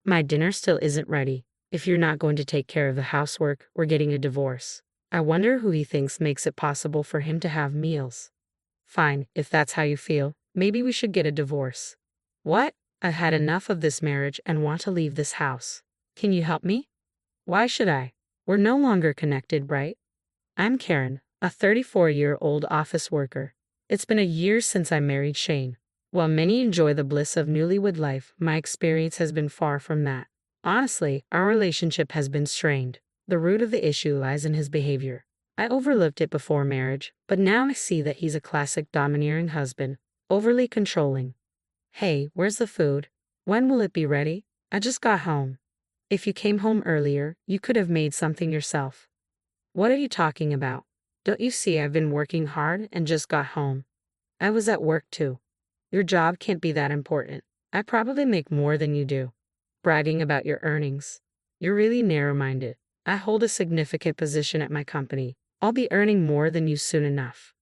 My dinner still isn't ready. If you're not going to take care of the housework, we're getting a divorce. I wonder who he thinks makes it possible for him to have meals. Fine, if that's how you feel, maybe we should get a divorce. What? I've had enough of this marriage and want to leave this house. Can you help me? Why should I? We're no longer connected, right? I'm Karen, a 34-year-old office worker. It's been a year since I married Shane. While many enjoy the bliss of newlywed life, my experience has been far from that. Honestly, our relationship has been strained. The root of the issue lies in his behavior. I overlooked it before marriage, but now I see that he's a classic domineering husband, overly controlling. Hey, where's the food? When will it be ready? I just got home. If you came home earlier, you could have made something yourself. What are you talking about? Don't you see I've been working hard and just got home? I was at work too. Your job can't be that important. I probably make more than you do. Bragging about your earnings. You're really narrow-minded. I hold a significant position at my company. I'll be earning more than you soon enough.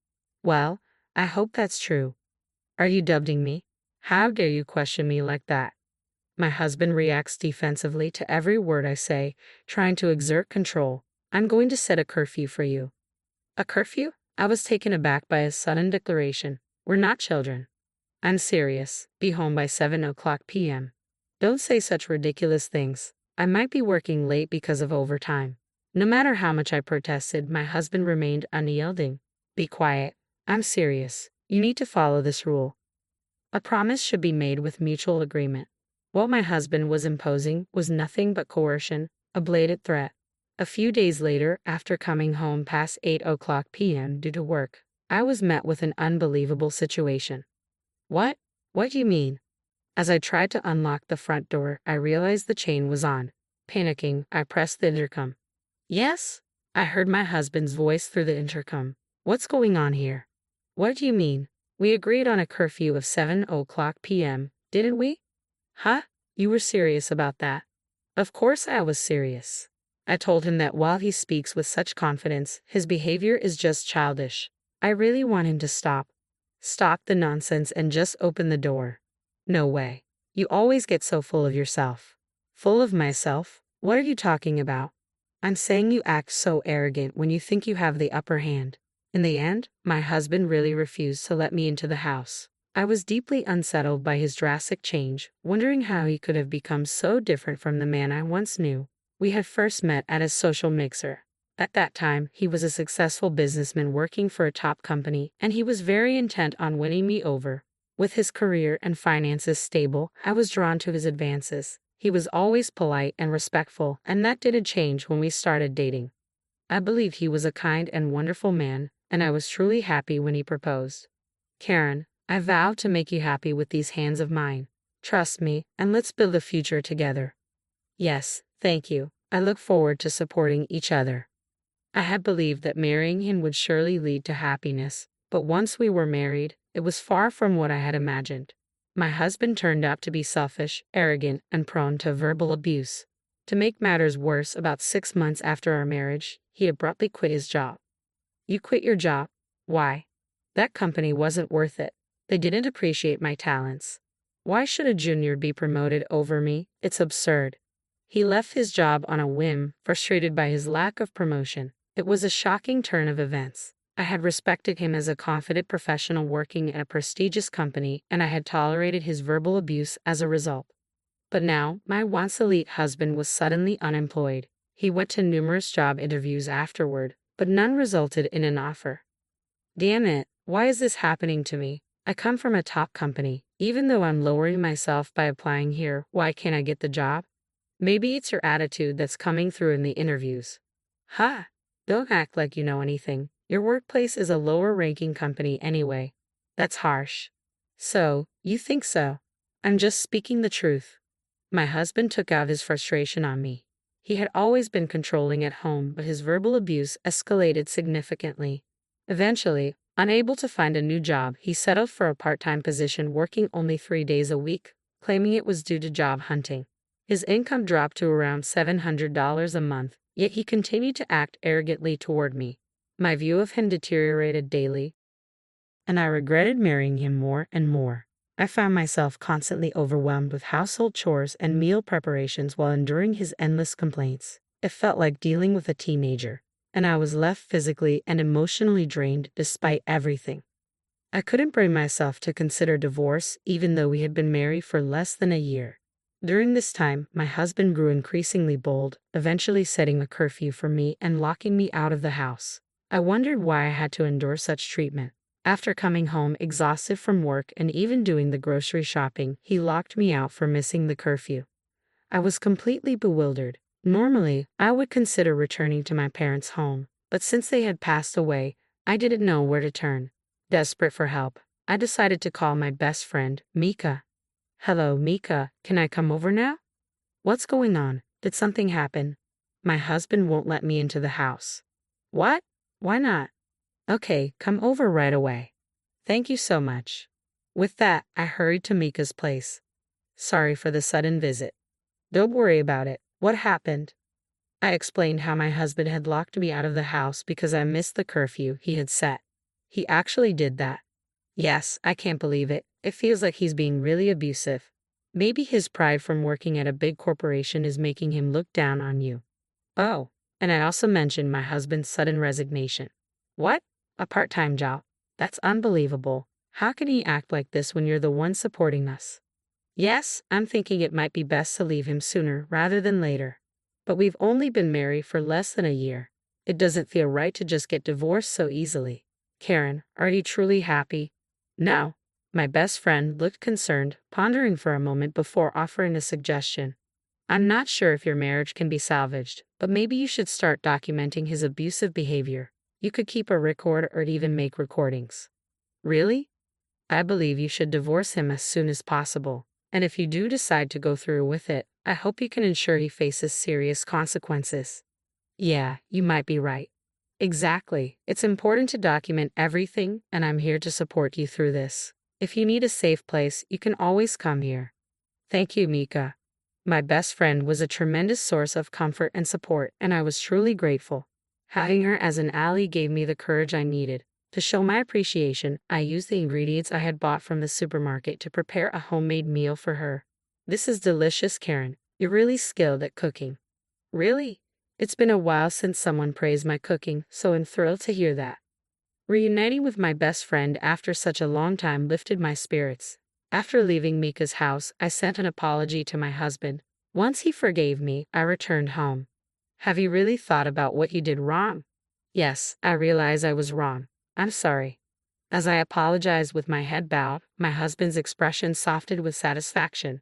Well, I hope that's true. Are you doubting me? How dare you question me like that? My husband reacts defensively to every word I say, trying to exert control. I'm going to set a curfew for you. A curfew? I was taken aback by his sudden declaration. We're not children. I'm serious. Be home by 7 p.m. Don't say such ridiculous things. I might be working late because of overtime. No matter how much I protested, my husband remained unyielding. Be quiet. I'm serious. You need to follow this rule. A promise should be made with mutual agreement. What my husband was imposing was nothing but coercion, a blatant threat. A few days later, after coming home past 8 p.m. due to work, I was met with an unbelievable situation. What? What do you mean? As I tried to unlock the front door, I realized the chain was on. Panicking, I pressed the intercom. Yes? I heard my husband's voice through the intercom. What's going on here? What do you mean? We agreed on a curfew of 7 p.m., didn't we? Huh? You were serious about that? Of course I was serious. I told him that while he speaks with such confidence, his behavior is just childish. I really want him to stop. Stop the nonsense and just open the door. No way. You always get so full of yourself. Full of myself? What are you talking about? I'm saying you act so arrogant when you think you have the upper hand. In the end, my husband really refused to let me into the house. I was deeply unsettled by his drastic change, wondering how he could have become so different from the man I once knew. We had first met at a social mixer. At that time, he was a successful businessman working for a top company, and he was very intent on winning me over. With his career and finances stable, I was drawn to his advances. He was always polite and respectful, and that didn't change when we started dating. I believed he was a kind and wonderful man, and I was truly happy when he proposed. Karen, I vow to make you happy with these hands of mine. Trust me, and let's build a future together. Yes, thank you. I look forward to supporting each other. I had believed that marrying him would surely lead to happiness, but once we were married, it was far from what I had imagined. My husband turned out to be selfish, arrogant, and prone to verbal abuse. To make matters worse, about 6 months after our marriage, he abruptly quit his job. You quit your job? Why? That company wasn't worth it. They didn't appreciate my talents. Why should a junior be promoted over me? It's absurd. He left his job on a whim, frustrated by his lack of promotion. It was a shocking turn of events. I had respected him as a confident professional working at a prestigious company, and I had tolerated his verbal abuse as a result. But now, my once elite husband was suddenly unemployed. He went to numerous job interviews afterward, but none resulted in an offer. Damn it, why is this happening to me? I come from a top company. Even though I'm lowering myself by applying here, why can't I get the job? Maybe it's your attitude that's coming through in the interviews. Ha! Don't act like you know anything. Your workplace is a lower-ranking company anyway. That's harsh. So, you think so? I'm just speaking the truth. My husband took out his frustration on me. He had always been controlling at home, but his verbal abuse escalated significantly. Eventually, unable to find a new job, he settled for a part-time position working only 3 days a week, claiming it was due to job hunting. His income dropped to around $700 a month, yet he continued to act arrogantly toward me. My view of him deteriorated daily, and I regretted marrying him more and more. I found myself constantly overwhelmed with household chores and meal preparations while enduring his endless complaints. It felt like dealing with a teenager, and I was left physically and emotionally drained despite everything. I couldn't bring myself to consider divorce even though we had been married for less than a year. During this time, my husband grew increasingly bold, eventually setting a curfew for me and locking me out of the house. I wondered why I had to endure such treatment. After coming home exhausted from work and even doing the grocery shopping, he locked me out for missing the curfew. I was completely bewildered. Normally, I would consider returning to my parents' home, but since they had passed away, I didn't know where to turn. Desperate for help, I decided to call my best friend, Mika. Hello, Mika, can I come over now? What's going on? Did something happen? My husband won't let me into the house. What? Why not? Okay, come over right away. Thank you so much. With that, I hurried to Mika's place. Sorry for the sudden visit. Don't worry about it. What happened? I explained how my husband had locked me out of the house because I missed the curfew he had set. He actually did that. Yes, I can't believe it. It feels like he's being really abusive. Maybe his pride from working at a big corporation is making him look down on you. Oh, and I also mentioned my husband's sudden resignation. What? A part-time job? That's unbelievable. How can he act like this when you're the one supporting us? Yes, I'm thinking it might be best to leave him sooner rather than later. But we've only been married for less than a year. It doesn't feel right to just get divorced so easily. Karen, are you truly happy? No. My best friend looked concerned, pondering for a moment before offering a suggestion. I'm not sure if your marriage can be salvaged, but maybe you should start documenting his abusive behavior. You could keep a record or even make recordings. Really? I believe you should divorce him as soon as possible. And if you do decide to go through with it, I hope you can ensure he faces serious consequences. Yeah, you might be right. Exactly. It's important to document everything, and I'm here to support you through this. If you need a safe place, you can always come here. Thank you, Mika. My best friend was a tremendous source of comfort and support, and I was truly grateful. Having her as an ally gave me the courage I needed. To show my appreciation, I used the ingredients I had bought from the supermarket to prepare a homemade meal for her. This is delicious, Karen. You're really skilled at cooking. Really? It's been a while since someone praised my cooking, so I'm thrilled to hear that. Reuniting with my best friend after such a long time lifted my spirits. After leaving Mika's house, I sent an apology to my husband. Once he forgave me, I returned home. Have you really thought about what you did wrong? Yes, I realize I was wrong. I'm sorry. As I apologized with my head bowed, my husband's expression softened with satisfaction.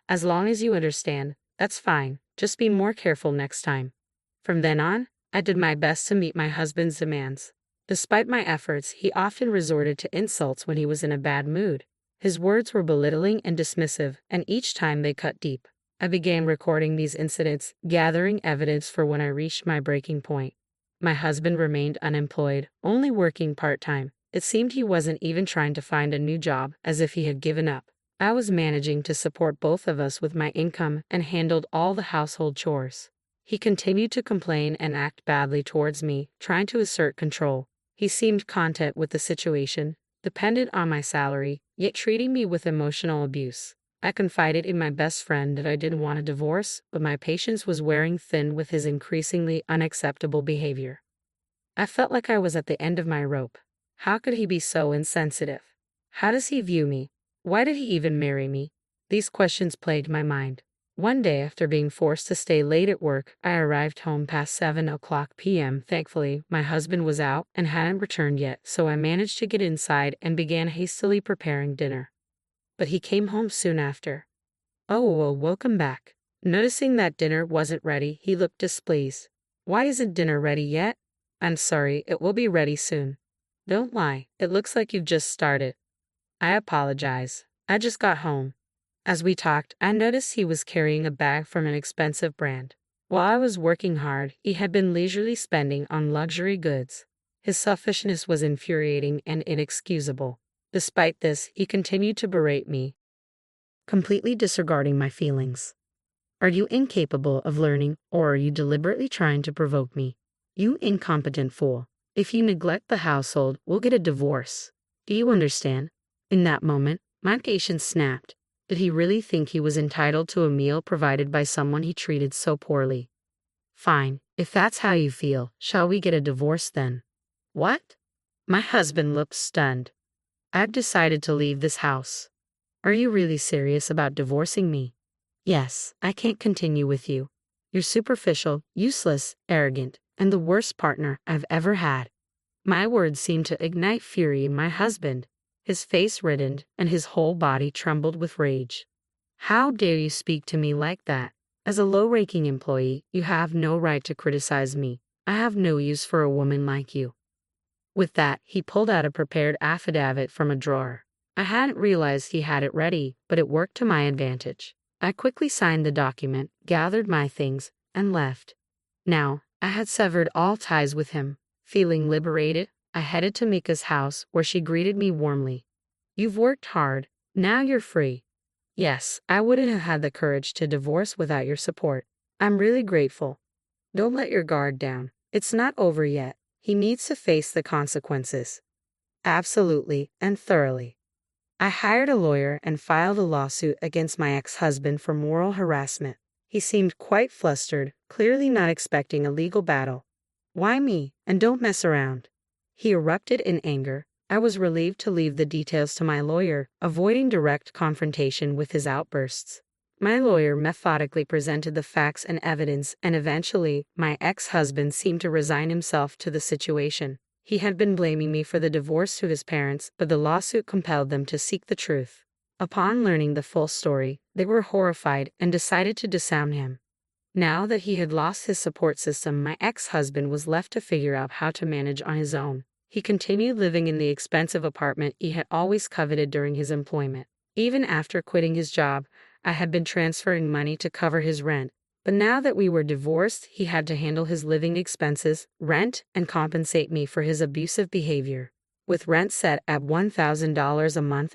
As long as you understand, that's fine. Just be more careful next time. From then on, I did my best to meet my husband's demands. Despite my efforts, he often resorted to insults when he was in a bad mood. His words were belittling and dismissive, and each time they cut deep. I began recording these incidents, gathering evidence for when I reached my breaking point. My husband remained unemployed, only working part-time. It seemed he wasn't even trying to find a new job, as if he had given up. I was managing to support both of us with my income and handled all the household chores. He continued to complain and act badly towards me, trying to assert control. He seemed content with the situation, dependent on my salary, yet treating me with emotional abuse. I confided in my best friend that I didn't want a divorce, but my patience was wearing thin with his increasingly unacceptable behavior. I felt like I was at the end of my rope. How could he be so insensitive? How does he view me? Why did he even marry me? These questions plagued my mind. One day, after being forced to stay late at work, I arrived home past 7:00 p.m. Thankfully, my husband was out and hadn't returned yet, so I managed to get inside and began hastily preparing dinner. But he came home soon after. Oh, well, welcome back. Noticing that dinner wasn't ready, he looked displeased. Why isn't dinner ready yet? I'm sorry, it will be ready soon. Don't lie, it looks like you've just started. I apologize. I just got home. As we talked, I noticed he was carrying a bag from an expensive brand. While I was working hard, he had been leisurely spending on luxury goods. His selfishness was infuriating and inexcusable. Despite this, he continued to berate me, completely disregarding my feelings. Are you incapable of learning, or are you deliberately trying to provoke me? You incompetent fool. If you neglect the household, we'll get a divorce. Do you understand? In that moment, My patience snapped. Did he really think he was entitled to a meal provided by someone he treated so poorly? Fine, if that's how you feel, shall we get a divorce then? What? My husband looked stunned. I've decided to leave this house. Are you really serious about divorcing me? Yes, I can't continue with you. You're superficial, useless, arrogant, and the worst partner I've ever had. My words seemed to ignite fury in my husband. His face reddened, and his whole body trembled with rage. How dare you speak to me like that? As a low-ranking employee, you have no right to criticize me. I have no use for a woman like you. With that, he pulled out a prepared affidavit from a drawer. I hadn't realized he had it ready, but it worked to my advantage. I quickly signed the document, gathered my things, and left. Now, I had severed all ties with him. Feeling liberated, I headed to Mika's house, where she greeted me warmly. You've worked hard. Now you're free. Yes, I wouldn't have had the courage to divorce without your support. I'm really grateful. Don't let your guard down. It's not over yet. He needs to face the consequences. Absolutely and thoroughly. I hired a lawyer and filed a lawsuit against my ex-husband for moral harassment. He seemed quite flustered, clearly not expecting a legal battle. Why me? And don't mess around. He erupted in anger. I was relieved to leave the details to my lawyer, avoiding direct confrontation with his outbursts. My lawyer methodically presented the facts and evidence, and eventually, my ex-husband seemed to resign himself to the situation. He had been blaming me for the divorce to his parents, but the lawsuit compelled them to seek the truth. Upon learning the full story, they were horrified and decided to disown him. Now that he had lost his support system, my ex-husband was left to figure out how to manage on his own. He continued living in the expensive apartment he had always coveted during his employment. Even after quitting his job, I had been transferring money to cover his rent. But now that we were divorced, he had to handle his living expenses, rent, and compensate me for his abusive behavior. With rent set at $1,000 a month